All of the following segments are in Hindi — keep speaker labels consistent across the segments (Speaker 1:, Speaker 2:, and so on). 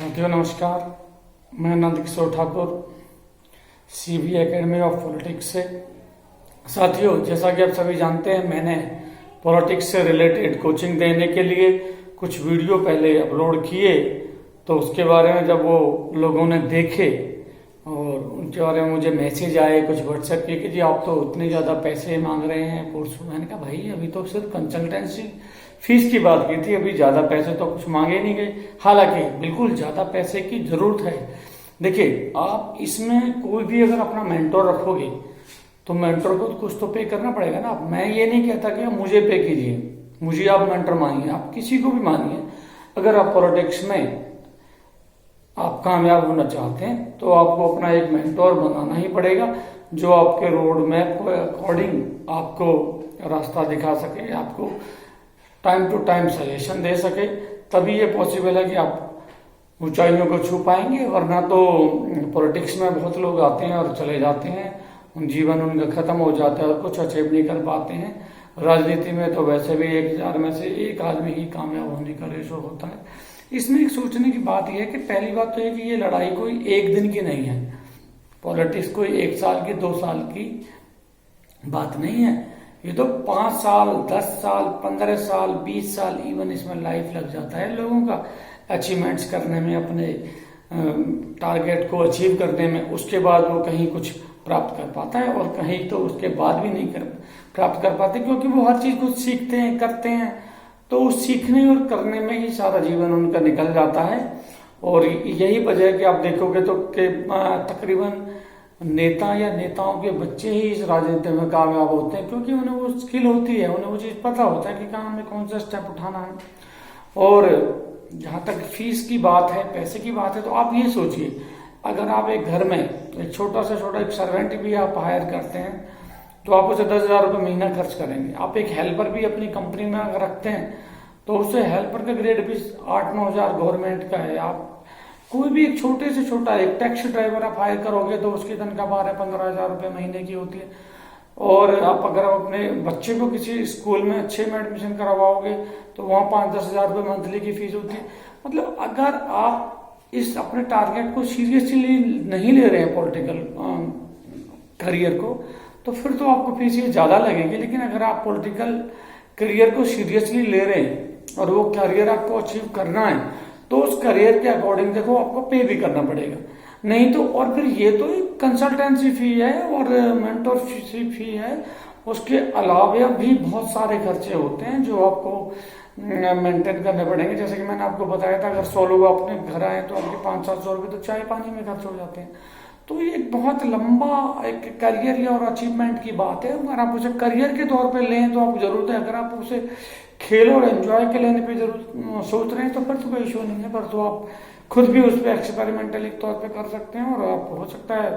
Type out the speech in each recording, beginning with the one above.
Speaker 1: साथियों नमस्कार। मैं Nand Kishore Thakur CB academy of politics से। साथियों, जैसा कि आप सभी जानते हैं, मैंने पॉलिटिक्स से रिलेटेड कोचिंग देने के लिए कुछ वीडियो पहले अपलोड किए। तो उसके बारे में जब वो लोगों ने देखे और उनके बारे में मुझे मैसेज आए कुछ व्हाट्सएप के कि जी आप तो इतने ज़्यादा पैसे मांग रहे हैं कोर्स। मैंने कहा भाई अभी तो सिर्फ कंसल्टेंसी फीस की बात की थी, अभी ज़्यादा पैसे तो कुछ मांगे नहीं गए। हालांकि बिल्कुल ज़्यादा पैसे की ज़रूरत है। देखिए, आप इसमें कोई भी अगर अपना मेंटोर रखोगे तो मेंटोर को कुछ तो पे करना पड़ेगा ना। मैं ये नहीं कहता कि आप मुझे पे कीजिए, मुझे आप मेंटर मानिए, आप किसी को भी मानिए। अगर आप पॉलिटिक्स में आप कामयाब होना चाहते हैं तो आपको अपना एक मेंटोर बनाना ही पड़ेगा, जो आपके रोड मैप को अकॉर्डिंग आपको रास्ता दिखा सके, आपको टाइम टू टाइम सजेशन दे सके। तभी ये पॉसिबल है कि आप ऊंचाइयों को छू पाएंगे। वरना तो पॉलिटिक्स में बहुत लोग आते हैं और चले जाते हैं, जीवन उनका खत्म हो जाता है और कुछ अचीव नहीं कर पाते हैं। राजनीति में तो वैसे भी 1000 में से एक आदमी ही कामयाब होने का रेशो होता है। इसमें एक सोचने की बात यह है कि पहली बात तो है कि ये लड़ाई कोई एक दिन की नहीं है। पॉलिटिक्स कोई 1 साल की 2 साल की बात नहीं है। ये तो 5 साल 10 साल 15 साल 20 साल इवन इसमें लाइफ लग जाता है लोगों का अचीवमेंट्स करने में, अपने टारगेट को अचीव करने में। उसके बाद वो कहीं कुछ प्राप्त कर पाता है और कहीं तो उसके बाद भी नहीं प्राप्त कर पाते, क्योंकि वो हर चीज कुछ सीखते हैं करते हैं। तो उस सीखने और करने में ही सारा जीवन उनका निकल जाता है। और यही वजह है कि आप देखोगे तो तकरीबन नेता या नेताओं के बच्चे ही इस राजनीति में कामयाब होते हैं, क्योंकि उन्हें वो स्किल होती है, उन्हें वो चीज पता होता है कि कहाँ हमें कौन सा स्टेप उठाना है। और जहां तक फीस की बात है, पैसे की बात है, तो आप ये सोचिए, अगर आप एक घर में एक छोटा से छोटा एक सर्वेंट भी आप हायर करते हैं तो आप उसे 10,000 रुपये महीना खर्च करेंगे। आप एक हेल्पर भी अपनी कंपनी में अगर रखते हैं तो उसे हेल्पर का ग्रेड भी 8-9 हजार गवर्नमेंट का है। आप कोई भी एक छोटे से छोटा एक टैक्सी ड्राइवर आप हायर करोगे तो उसकी तनख्वाह 12-15 हजार रुपये महीने की होती है। और आप अगर अपने बच्चे को किसी स्कूल में अच्छे में एडमिशन करवाओगे तो वहां 5-10 हजार रुपये मंथली की फीस होती है। मतलब अगर आप इस अपने टारगेट को सीरियसली नहीं ले रहे हैं पॉलिटिकल करियर को, तो फिर तो आपको फीस ये ज्यादा लगेगी। लेकिन अगर आप पॉलिटिकल करियर को सीरियसली ले रहे हैं और वो करियर आपको अचीव करना है तो उस करियर के अकॉर्डिंग देखो आपको पे भी करना पड़ेगा। नहीं तो, और फिर ये तो एक कंसल्टेंसी फी है और मेंटरशिप फी है, उसके अलावा भी बहुत सारे खर्चे होते हैं जो आपको मेंटेन करने पड़ेंगे। जैसे कि मैंने आपको बताया था, अगर 100 लोग अपने घर आए तो आपके 500-700 रुपये तो चाय पानी में खर्च हो जाते हैं। तो ये एक बहुत लंबा एक करियर और अचीवमेंट की बात है। अगर आप उसे करियर के तौर पे लें तो आपको जरूरत है, अगर आप उसे खेल और एंजॉय के लेने पे जरूर सोच रहे हैं तो फिर तो कोई इशू नहीं है। पर तो आप खुद भी उस पर एक्सपेरिमेंटल तौर पे कर सकते हैं और आप हो सकता है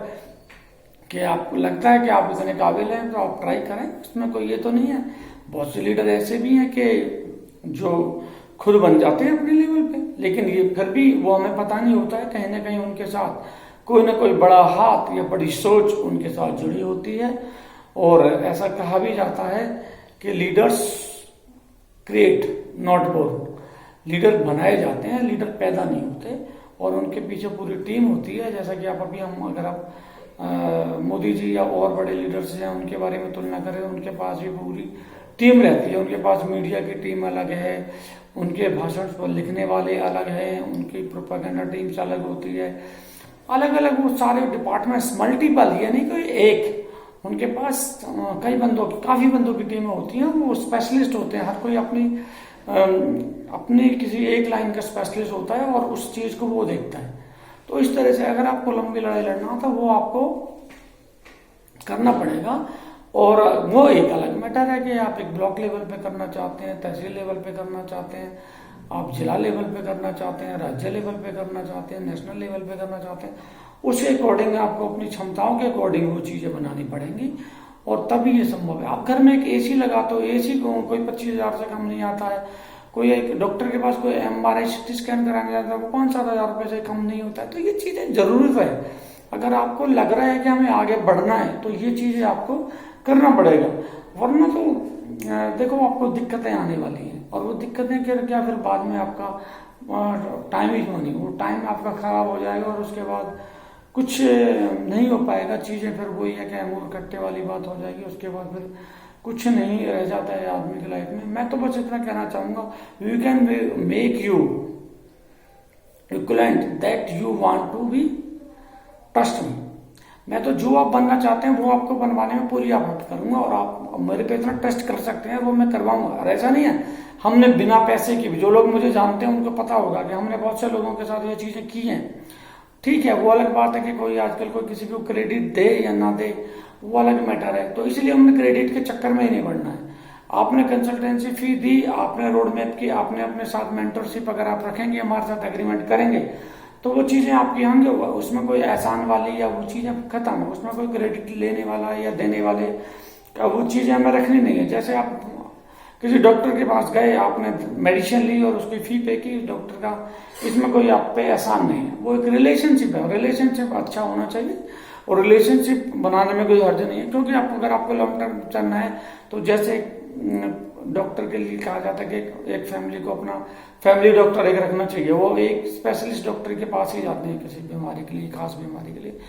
Speaker 1: कि आपको लगता है कि आप इतने काबिल हैं तो आप ट्राई करें, इसमें कोई ये तो नहीं है। बहुत से लीडर ऐसे भी हैं कि जो खुद बन जाते हैं अपने लेवल पे, लेकिन ये फिर भी वो हमें पता नहीं होता है, कहीं ना कहीं उनके साथ कोई ना कोई बड़ा हाथ या बड़ी सोच उनके साथ जुड़ी होती है। और ऐसा कहा भी जाता है कि leaders create not born, leader बनाए जाते हैं, लीडर पैदा नहीं होते। और उनके पीछे पूरी टीम होती है। जैसा कि आप अभी अगर आप मोदी जी या और बड़े लीडर्स हैं उनके बारे में तुलना करें, उनके पास भी पूरी टीम रहती है। उनके पास मीडिया की टीम अलग है, उनके भाषण पर लिखने वाले अलग हैं, उनकी प्रोपेगेंडा टीम्स अलग होती है, अलग अलग वो सारे डिपार्टमेंट्स मल्टीपल, यानी कोई एक, उनके पास काफी बंदों की टीमें होती हैं। वो स्पेशलिस्ट होते हैं, हर कोई अपनी किसी एक लाइन का स्पेशलिस्ट होता है और उस चीज को वो देखता है। तो इस तरह से अगर आपको लंबी लड़ाई लड़ना हो तो वो आपको करना पड़ेगा। और वो एक अलग मैटर है कि आप एक ब्लॉक लेवल पे करना चाहते हैं, तहसील लेवल पे करना चाहते हैं, आप जिला लेवल पे करना चाहते हैं, राज्य लेवल पे करना चाहते हैं, नेशनल लेवल पे करना चाहते हैं। उसके अकॉर्डिंग आपको अपनी क्षमताओं के अकॉर्डिंग वो चीजें बनानी पड़ेंगी और तभी ये संभव है। आप घर में एक एसी लगाते हो, एसी को कोई 25,000 से कम नहीं आता है। कोई एक डॉक्टर के पास कोई MRI CT स्कैन कराने जाता है वो 5-7 हजार रुपए से कम नहीं होता है। तो ये चीजें जरूरत है। अगर आपको लग रहा है कि हमें आगे बढ़ना है तो ये चीजें आपको करना पड़ेगा, वरना तो देखो आपको दिक्कतें आने वाली हैं। और वो दिक्कतें क्या फिर बाद में आपका टाइम इज मनी, वो टाइम आपका खराब हो जाएगा और उसके बाद कुछ नहीं हो पाएगा, चीजें फिर वही है कि अमूल कट्टे वाली बात हो जाएगी, उसके बाद फिर कुछ नहीं रह जाता है आदमी की लाइफ में। मैं तो बस इतना कहना चाहूंगा, you can make you equivalent that you want to be, trust me. मैं तो जो आप बनना चाहते हैं वो आपको बनवाने में पूरी एफर्ट करूंगा और आप मेरे पे इतना ट्रस्ट कर सकते हैं, वो मैं करवाऊंगा। और ऐसा नहीं है हमने बिना पैसे की भी, जो लोग मुझे जानते हैं उनको पता होगा कि हमने बहुत से लोगों के साथ ये चीजें की हैं। ठीक है, वो अलग बात है कि कोई आजकल कोई किसी को क्रेडिट दे या ना दे, वो अलग मैटर है। तो इसलिए हमने क्रेडिट के चक्कर में ही नहीं बढ़ना है। आपने कंसल्टेंसी फी दी, आपने रोड मैप की, आपने अपने साथ मेंटरशिप अगर आप रखेंगे, हमारे साथ एग्रीमेंट करेंगे, तो वो चीजें आपकी होंगे, उसमें कोई एहसान वाली या वो चीजें खत्म है, उसमें कोई क्रेडिट लेने वाला या देने वाले का वो चीजें हमें रखनी नहीं है। जैसे आप किसी डॉक्टर के पास गए, आपने मेडिसिन ली और उसकी फी पे की डॉक्टर का, इसमें कोई आप पे एहसान नहीं है, वो एक रिलेशनशिप है। रिलेशनशिप अच्छा होना चाहिए और रिलेशनशिप बनाने में कोई हर्ज नहीं है, क्योंकि आपको अगर आपको लॉन्ग टर्म चलना है तो जैसे डॉक्टर के लिए कहा जाता है कि एक फैमिली को अपना फैमिली डॉक्टर एक रखना चाहिए, वो एक स्पेशलिस्ट डॉक्टर के पास ही जाते हैं किसी बीमारी के लिए, खास बीमारी के लिए।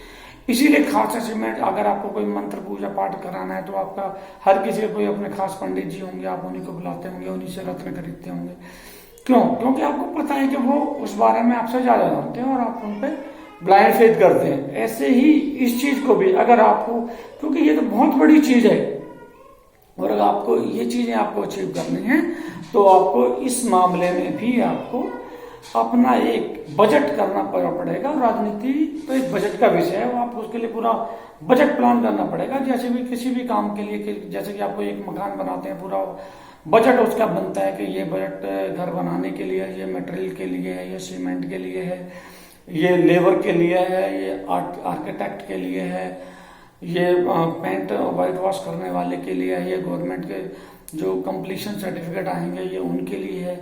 Speaker 1: इसीलिए खास अचीवमेंट, अगर आपको कोई मंत्र पूजा पाठ कराना है तो आपका हर किसी के कोई अपने खास पंडित जी होंगे, आप उन्हीं को बुलाते होंगे, उन्हीं से रत्न खरीदते होंगे। क्यों? क्योंकि आपको पता है कि वो उस बारे में आपसे ज्यादा जानते हैं और आप उन पर ब्लाइंड फेथ करते हैं। ऐसे ही इस चीज को भी अगर आपको, क्योंकि ये तो बहुत बड़ी चीज है और अगर आपको ये चीजें आपको अचीव करनी है तो आपको इस मामले में भी आपको अपना एक बजट करना पड़ेगा। राजनीति तो एक बजट का विषय है, वो आपको उसके लिए पूरा बजट प्लान करना पड़ेगा। जैसे भी किसी भी काम के लिए, जैसे कि आपको एक मकान बनाते हैं, पूरा बजट उसका बनता है कि ये बजट घर बनाने के लिए, ये मटेरियल के लिए है, ये सीमेंट के लिए है, ये लेबर के लिए है, ये आर्किटेक्ट के लिए है, ये पेंट वाइट वॉश करने वाले के लिए है, ये गवर्नमेंट के जो कंप्लीशन सर्टिफिकेट आएंगे ये उनके लिए है।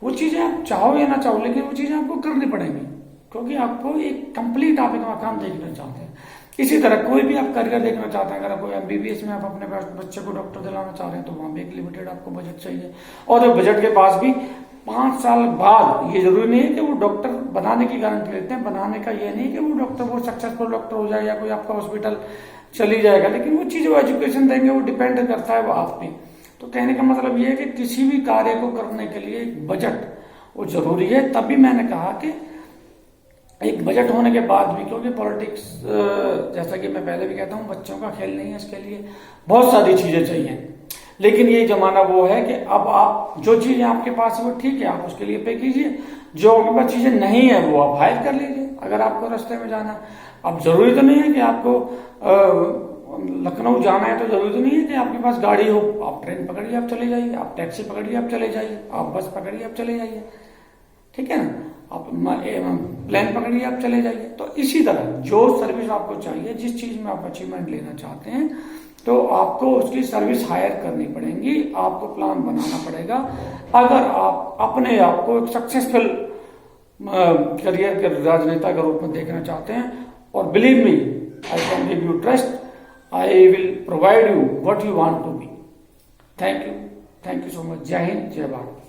Speaker 1: वो चीजें आप चाहो या ना चाहो, लेकिन वो चीजें आपको करनी पड़ेंगी, क्योंकि आपको एक कंप्लीट आप एक मकान देखना चाहते हैं। इसी तरह कोई भी आप करियर देखना चाहते हैं, अगर कोई एमबीबीएस में आप अपने बच्चे को डॉक्टर दिलाना चाह रहे हैं तो वहां भी एक लिमिटेड आपको बजट चाहिए। और बजट के पास भी 5 साल बाद, ये जरूरी नहीं है कि वो डॉक्टर बनाने की गारंटी लेते हैं, बनाने का ये नहीं कि वो डॉक्टर वो सक्सेसफुल डॉक्टर हो जाए या कोई आपका हॉस्पिटल चली जाएगा, लेकिन वो चीज वो एजुकेशन देंगे, वो डिपेंड करता है वो आप पे। तो कहने का मतलब ये है कि किसी भी कार्य को करने के लिए एक बजट वो जरूरी है। तभी मैंने कहा कि एक बजट होने के बाद भी, क्योंकि पॉलिटिक्स जैसा कि मैं पहले भी कहता हूँ बच्चों का खेल नहीं है, इसके लिए बहुत सारी चीजें चाहिए। लेकिन ये जमाना वो है कि अब आप जो चीजें आपके पास है वो ठीक है, आप उसके लिए पे कीजिए, जो आपके पास चीजें नहीं है वो आप हायर कर लीजिए। अगर आपको रास्ते में जाना, अब जरूरी तो नहीं है कि आपको लखनऊ जाना है तो जरूरी तो नहीं है कि आपके पास गाड़ी हो, आप ट्रेन पकड़िए आप चले जाइए, आप टैक्सी पकड़िए आप चले जाइए, आप बस पकड़िए आप चले जाइए, ठीक है ना, आप प्लेन पकड़िए आप चले जाइए। तो इसी तरह जो सर्विस आपको चाहिए, जिस चीज में आप अचीवमेंट लेना चाहते हैं, तो आपको उसकी सर्विस हायर करनी पड़ेगी, आपको प्लान बनाना पड़ेगा। अगर आप अपने आप को सक्सेसफुल करियर के राजनेता के रूप में देखना चाहते हैं, और believe me, I can give you trust, I will provide you what you want to be. Thank you so much. जय हिंद, जय भारत।